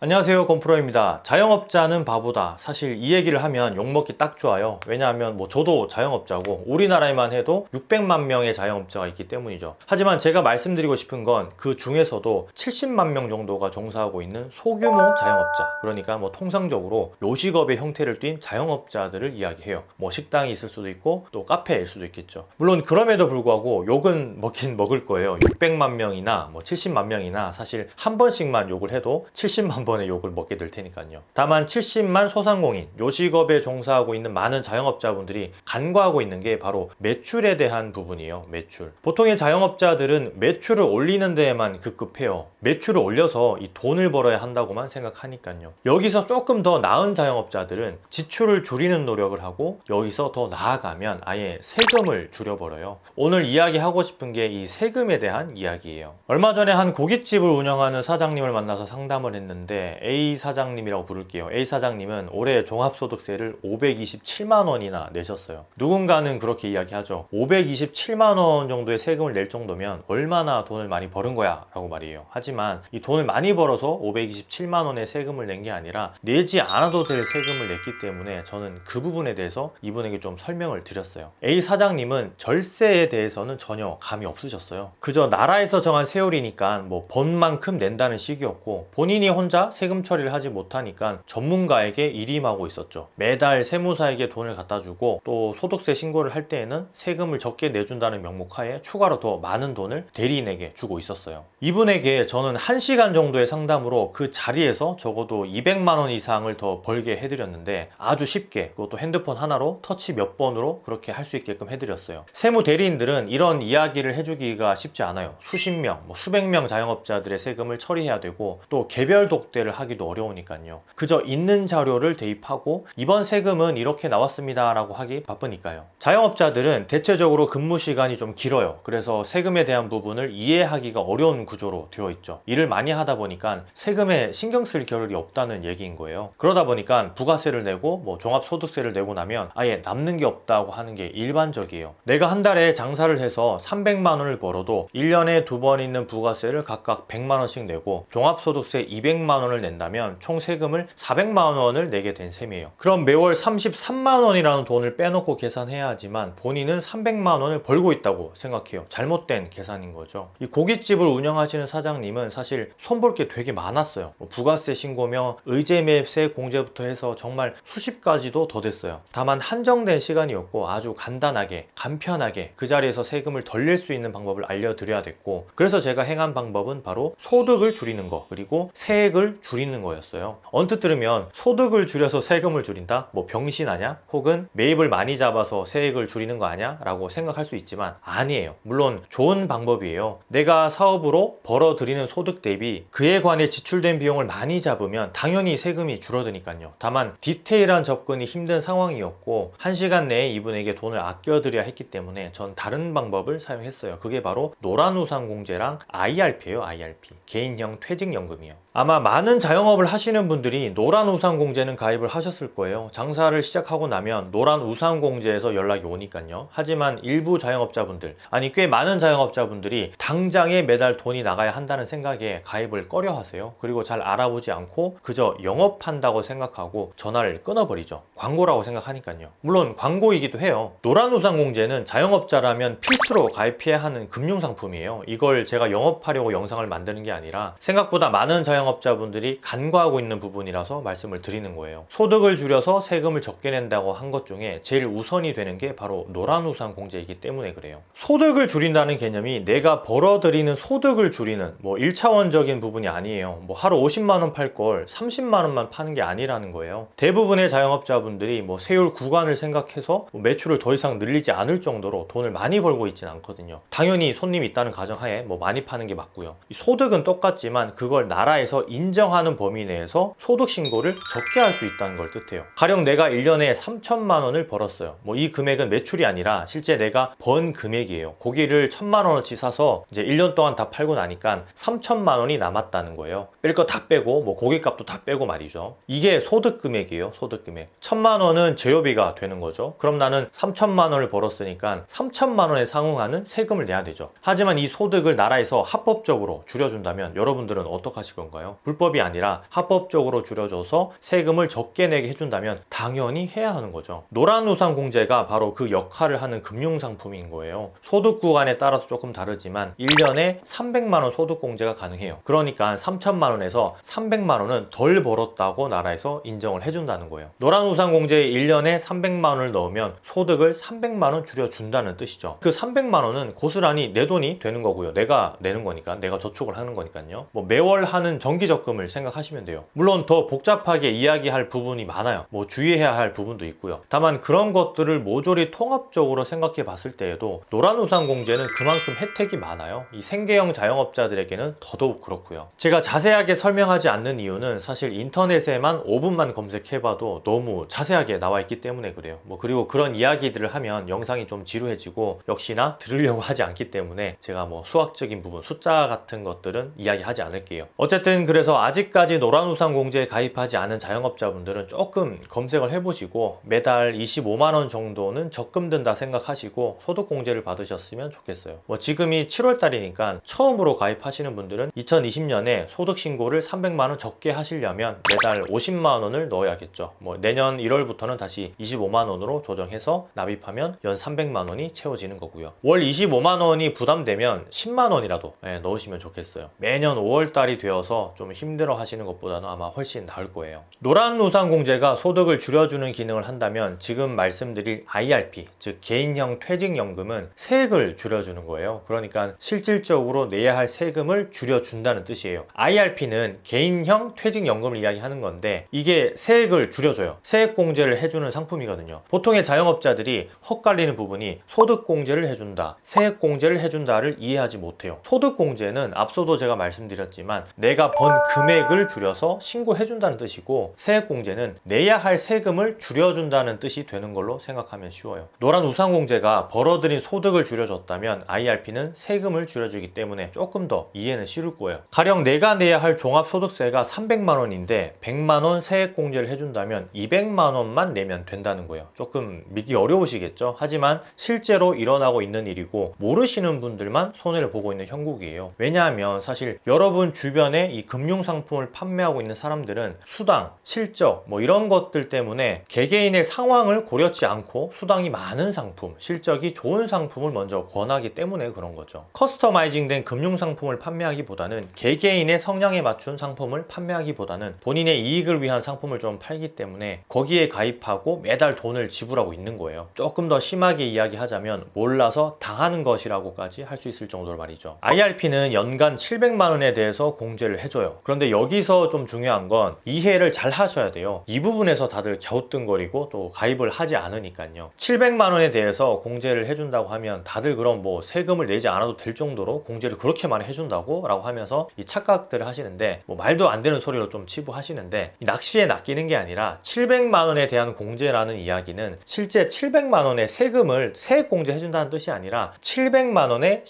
안녕하세요, 건프로입니다. 자영업자는 바보다. 사실 이 얘기를 하면 욕먹기 딱 좋아요. 왜냐하면 저도 자영업자고 우리나라에만 해도 600만 명의 자영업자가 있기 때문이죠. 하지만 제가 말씀드리고 싶은 건 그 중에서도 70만 명 정도가 종사하고 있는 소규모 자영업자, 그러니까 통상적으로 요식업의 형태를 띈 자영업자들을 이야기해요. 식당이 있을 수도 있고 또 카페일 수도 있겠죠. 물론 그럼에도 불구하고 욕은 먹긴 먹을 거예요. 600만 명이나 70만 명이나 사실 한 번씩만 욕을 해도 70만 번의 욕을 먹게 될 테니까요. 다만 70만 소상공인, 요식업에 종사하고 있는 많은 자영업자분들이 간과하고 있는 게 바로 매출에 대한 부분이에요. 매출. 보통의 자영업자들은 매출을 올리는 데에만 급급해요. 매출을 올려서 이 돈을 벌어야 한다고만 생각하니까요. 여기서 조금 더 나은 자영업자들은 지출을 줄이는 노력을 하고 여기서 더 나아가면 아예 세금을 줄여버려요. 오늘 이야기하고 싶은 게 이 세금에 대한 이야기예요. 얼마 전에 한 고깃집을 운영하는 사장님을 만나서 상담을 했는데 A 사장님이라고 부를게요. A 사장님은 올해 종합소득세를 527만 원이나 내셨어요. 누군가는 그렇게 이야기하죠. 527만 원 정도의 세금을 낼 정도면 얼마나 돈을 많이 버는 거야 라고 말이에요. 하지만 이 돈을 많이 벌어서 527만 원의 세금을 낸 게 아니라 내지 않아도 될 세금을 냈기 때문에 저는 그 부분에 대해서 이분에게 좀 설명을 드렸어요. A 사장님은 절세에 대해서는 전혀 감이 없으셨어요. 그저 나라에서 정한 세율이니까 번 만큼 낸다는 식이었고 본인이 혼자 세금 처리를 하지 못하니까 전문가에게 일임하고 있었죠. 매달 세무사에게 돈을 갖다 주고 또 소득세 신고를 할 때에는 세금을 적게 내준다는 명목하에 추가로 더 많은 돈을 대리인에게 주고 있었어요. 이분에게 저는 1시간 정도의 상담으로 그 자리에서 적어도 200만 원 이상을 더 벌게 해드렸는데 아주 쉽게, 그것도 핸드폰 하나로 터치 몇 번으로 그렇게 할 수 있게끔 해드렸어요. 세무 대리인들은 이런 이야기를 해주기가 쉽지 않아요. 수십 명, 수백 명 자영업자들의 세금을 처리해야 되고 또 개별 독대를 하기도 어려우니까요. 그저 있는 자료를 대입하고 이번 세금은 이렇게 나왔습니다 라고 하기 바쁘니까요. 자영업자들은 대체적으로 근무 시간이 좀 길어요. 그래서 세금에 대한 부분을 이해하기가 어려운 구조로 되어 있죠. 일을 많이 하다 보니까 세금에 신경 쓸 겨를이 없다는 얘기인 거예요. 그러다 보니까 부가세를 내고 종합소득세를 내고 나면 아예 남는 게 없다고 하는 게 일반적이에요. 내가 한 달에 장사를 해서 300만 원을 벌어도 1년에 2번 있는 부가세를 각각 100만 원씩 내고 종합소득세 200만 원을 낸다면 총 세금을 400만 원을 내게 된 셈이에요. 그럼 매월 33만 원이라는 돈을 빼놓고 계산해야 하지만 본인은 300만 원을 벌고 있다고 생각해요. 잘못된 계산인 거죠. 이 고깃집을 운영하시는 사장님은 사실 손볼 게 되게 많았어요. 부가세 신고며 의제매세 공제부터 해서 정말 수십 가지도 더 됐어요. 다만 한정된 시간이었고 아주 간단하게 간편하게 그 자리에서 세금을 덜 낼 수 있는 방법을 알려드려야 됐고, 그래서 제가 행한 방법은 바로 소득을 줄이는 거 그리고 세액을 줄이는 거였어요. 언뜻 들으면 소득을 줄여서 세금을 줄인다? 병신 아냐? 혹은 매입을 많이 잡아서 세액을 줄이는 거 아냐? 라고 생각할 수 있지만 아니에요. 물론 좋은 방법이에요. 내가 사업으로 벌어들이는 소득 대비 그에 관해 지출된 비용을 많이 잡으면 당연히 세금이 줄어드니까요. 다만 디테일한 접근이 힘든 상황이었고 1시간 내에 이분에게 돈을 아껴드려야 했기 때문에 전 다른 방법을 사용했어요. 그게 바로 노란우산공제랑 IRP예요. IRP. 개인형 퇴직연금이요. 아마 많은 자영업을 하시는 분들이 노란우산공제는 가입을 하셨을 거예요. 장사를 시작하고 나면 노란우산공제에서 연락이 오니까요. 하지만 일부 자영업자분들, 아니 꽤 많은 자영업자분들이 당장에 매달 돈이 나가야 한다는 생각에 가입을 꺼려 하세요. 그리고 잘 알아보지 않고 그저 영업한다고 생각하고 전화를 끊어버리죠. 광고라고 생각하니까요. 물론 광고이기도 해요. 노란우산공제는 자영업자라면 필수로 가입해야 하는 금융상품이에요. 이걸 제가 영업하려고 영상을 만드는 게 아니라 생각보다 많은 자영업자분들이 간과하고 있는 부분이라서 말씀을 드리는 거예요. 소득을 줄여서 세금을 적게 낸다고 한 것 중에 제일 우선이 되는 게 바로 노란우산공제이기 때문에 그래요. 소득을 줄인다는 개념이 내가 벌어들이는 소득을 줄이는 1차원적인 부분이 아니에요. 하루 50만 원 팔 걸 30만 원만 파는 게 아니라는 거예요. 대부분의 자영업자분들이 세율 구간을 생각해서 매출을 더 이상 늘리지 않을 정도로 돈을 많이 벌고 있진 않거든요. 당연히 손님이 있다는 가정하에 많이 파는 게 맞고요. 소득은 똑같지만 그걸 나라에서 인정하는 범위 내에서 소득 신고를 적게 할 수 있다는 걸 뜻해요. 가령 내가 1년에 3천만 원을 벌었어요. 이 금액은 매출이 아니라 실제 내가 번 금액이에요. 고기를 1,000만 원어치 사서 이제 1년 동안 다 팔고 나니까 3천만 원이 남았다는 거예요. 뺄 거 다 빼고 고깃값도 다 빼고 말이죠. 이게 소득 금액이에요. 소득 금액. 1,000만 원은 재료비가 되는 거죠. 그럼 나는 3천만 원을 벌었으니까 3천만 원에 상응하는 세금을 내야 되죠. 하지만 이 소득을 나라에서 합법적으로 줄여준다면 여러분들은 어떻게 하실 건가요? 좋아요. 불법이 아니라 합법적으로 줄여줘서 세금을 적게 내게 해준다면 당연히 해야 하는 거죠. 노란우산공제가 바로 그 역할을 하는 금융상품인 거예요. 소득 구간에 따라서 조금 다르지만 1년에 300만 원 소득공제가 가능해요. 그러니까 3천만 원에서 300만 원은 덜 벌었다고 나라에서 인정을 해준다는 거예요. 노란우산공제에 1년에 300만 원을 넣으면 소득을 300만 원 줄여준다는 뜻이죠. 그 300만 원은 고스란히 내 돈이 되는 거고요. 내가 내는 거니까, 내가 저축을 하는 거니까요. 뭐 매월 하는 정기적금을 생각하시면 돼요. 물론 더 복잡하게 이야기할 부분이 많아요. 뭐 주의해야 할 부분도 있고요. 다만 그런 것들을 모조리 통합적으로 생각해 봤을 때에도 노란우산공제는 그만큼 혜택이 많아요. 이 생계형 자영업자들에게는 더더욱 그렇고요. 제가 자세하게 설명하지 않는 이유는 사실 인터넷에만 5분만 검색해봐도 너무 자세하게 나와 있기 때문에 그래요. 뭐 그리고 그런 이야기들을 하면 영상이 좀 지루해지고 역시나 들으려고 하지 않기 때문에 제가 뭐 수학적인 부분, 숫자 같은 것들은 이야기하지 않을게요. 어쨌든 그래서 아직까지 노란우산공제에 가입하지 않은 자영업자분들은 조금 검색을 해보시고 매달 25만 원 정도는 적금 든다 생각하시고 소득공제를 받으셨으면 좋겠어요. 뭐 지금이 7월 달이니까 처음으로 가입하시는 분들은 2020년에 소득신고를 300만 원 적게 하시려면 매달 50만 원을 넣어야겠죠. 뭐 내년 1월부터는 다시 25만 원으로 조정해서 납입하면 연 300만 원이 채워지는 거고요. 월 25만 원이 부담되면 10만 원이라도 넣으시면 좋겠어요. 매년 5월 달이 되어서 좀 힘들어 하시는 것보다는 아마 훨씬 나을 거예요. 노란우산공제가 소득을 줄여주는 기능을 한다면 지금 말씀드릴 IRP, 즉 개인형 퇴직연금은 세액을 줄여주는 거예요. 그러니까 실질적으로 내야 할 세금을 줄여준다는 뜻이에요. IRP는 개인형 퇴직연금을 이야기하는 건데 이게 세액을 줄여줘요. 세액공제를 해주는 상품이거든요. 보통의 자영업자들이 헛갈리는 부분이 소득공제를 해준다, 세액공제를 해준다를 이해하지 못해요. 소득공제는 앞서도 제가 말씀드렸지만 내가 번 금액을 줄여서 신고해준다는 뜻이고, 세액공제는 내야 할 세금을 줄여준다는 뜻이 되는 걸로 생각하면 쉬워요. 노란우산공제가 벌어들인 소득을 줄여줬다면 IRP는 세금을 줄여주기 때문에 조금 더 이해는 쉬울 거예요. 가령 내가 내야 할 종합소득세가 300만 원인데 100만 원 세액공제를 해준다면 200만 원만 내면 된다는 거예요. 조금 믿기 어려우시겠죠? 하지만 실제로 일어나고 있는 일이고 모르시는 분들만 손해를 보고 있는 형국이에요. 왜냐하면 사실 여러분 주변에 이 금융상품을 판매하고 있는 사람들은 수당, 실적 뭐 이런 것들 때문에 개개인의 상황을 고려치 않고 수당이 많은 상품, 실적이 좋은 상품을 먼저 권하기 때문에 그런 거죠. 커스터마이징된 금융상품을 판매하기보다는 개개인의 성향에 맞춘 상품을 판매하기보다는 본인의 이익을 위한 상품을 좀 팔기 때문에 거기에 가입하고 매달 돈을 지불하고 있는 거예요. 조금 더 심하게 이야기하자면 몰라서 당하는 것이라고까지 할 수 있을 정도로 말이죠. IRP는 연간 700만 원에 대해서 공제를 해줘요. 그런데 여기서 좀 중요한 건 이해를 잘 하셔야 돼요. 이 부분에서 다들 갸우뚱거리고 또 가입을 하지 않으니까요. 700만 원에 대해서 공제를 해준다고 하면 다들 그럼 뭐 세금을 내지 않아도 될 정도로 공제를 그렇게 많이 해준다고? 라고 하면서 이 착각들을 하시는데, 뭐 말도 안 되는 소리로 좀 치부하시는데, 이 낚시에 낚이는 게 아니라 700만 원에 대한 공제라는 이야기는 실제 700만 원의 세금을 세액 공제해준다는 뜻이 아니라 700만 원의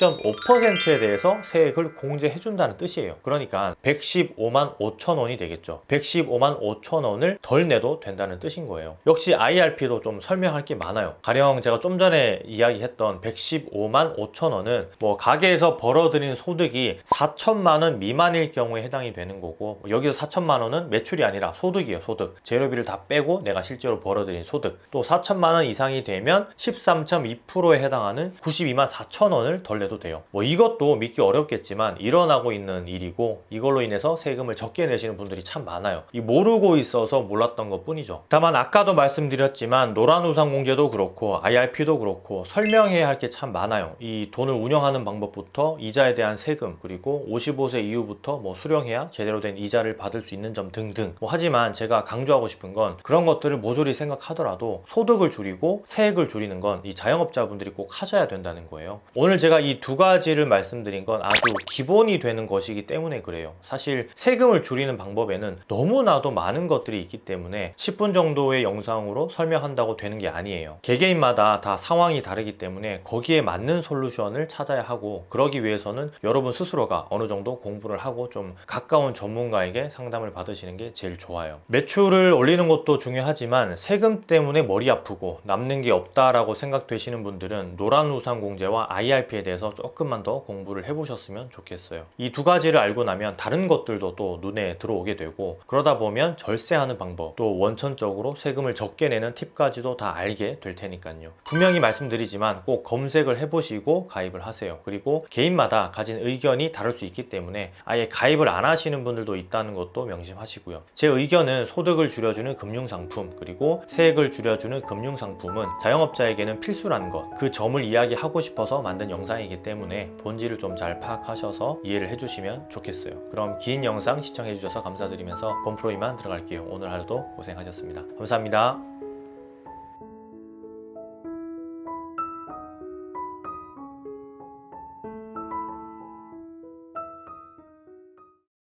16.5%에 대해서 세액을 공제해준다는 뜻이에요. 그러니까 115만 5천 원이 되겠죠. 115만 5천 원을 덜 내도 된다는 뜻인 거예요. 역시 IRP도 좀 설명할 게 많아요. 가령 제가 좀 전에 이야기했던 115만 5천 원은 뭐 가게에서 벌어들인 소득이 4천만 원 미만일 경우에 해당이 되는 거고, 여기서 4천만 원은 매출이 아니라 소득이에요. 소득. 재료비를 다 빼고 내가 실제로 벌어들인 소득. 또 4천만 원 이상이 되면 13.2%에 해당하는 92만 4천 원을 덜 내도 돼요. 뭐 이것도 믿기 어렵겠지만 일어나고 있는 일이고, 이걸로 인해서 세금을 적게 내시는 분들이 참 많아요. 이 모르고 있어서 몰랐던 것 뿐이죠. 다만 아까도 말씀드렸지만 노란우산공제도 그렇고 IRP도 그렇고 설명해야 할 게 참 많아요. 이 돈을 운영하는 방법부터 이자에 대한 세금, 그리고 55세 이후부터 뭐 수령해야 제대로 된 이자를 받을 수 있는 점 등등. 뭐 하지만 제가 강조하고 싶은 건 그런 것들을 모조리 생각하더라도 소득을 줄이고 세액을 줄이는 건 이 자영업자분들이 꼭 하셔야 된다는 거예요. 오늘 제가 이 두 가지를 말씀드린 건 아주 기본이 되는 것이기 때문에 그래요. 사실 세금을 줄이는 방법에는 너무나도 많은 것들이 있기 때문에 10분 정도의 영상으로 설명한다고 되는 게 아니에요. 개개인마다 다 상황이 다르기 때문에 거기에 맞는 솔루션을 찾아야 하고, 그러기 위해서는 여러분 스스로가 어느 정도 공부를 하고 좀 가까운 전문가에게 상담을 받으시는 게 제일 좋아요. 매출을 올리는 것도 중요하지만 세금 때문에 머리 아프고 남는 게 없다라고 생각되시는 분들은 노란우산공제와 IRP에 대해서 조금만 더 공부를 해보셨으면 좋겠어요. 이 두 가지를 알고 나면 나면 다른 것들도 또 눈에 들어오게 되고, 그러다 보면 절세하는 방법, 또 원천적으로 세금을 적게 내는 팁까지도 다 알게 될 테니까요. 분명히 말씀드리지만 꼭 검색을 해보시고 가입을 하세요. 그리고 개인마다 가진 의견이 다를 수 있기 때문에 아예 가입을 안 하시는 분들도 있다는 것도 명심하시고요. 제 의견은 소득을 줄여주는 금융상품, 그리고 세액을 줄여주는 금융상품은 자영업자에게는 필수라는 것, 그 점을 이야기하고 싶어서 만든 영상이기 때문에 본질을 좀 잘 파악하셔서 이해를 해주시면 좋겠어요. 그럼 긴 영상 시청해주셔서 감사드리면서 건프로 이만 들어갈게요. 오늘 하루도 고생하셨습니다. 감사합니다.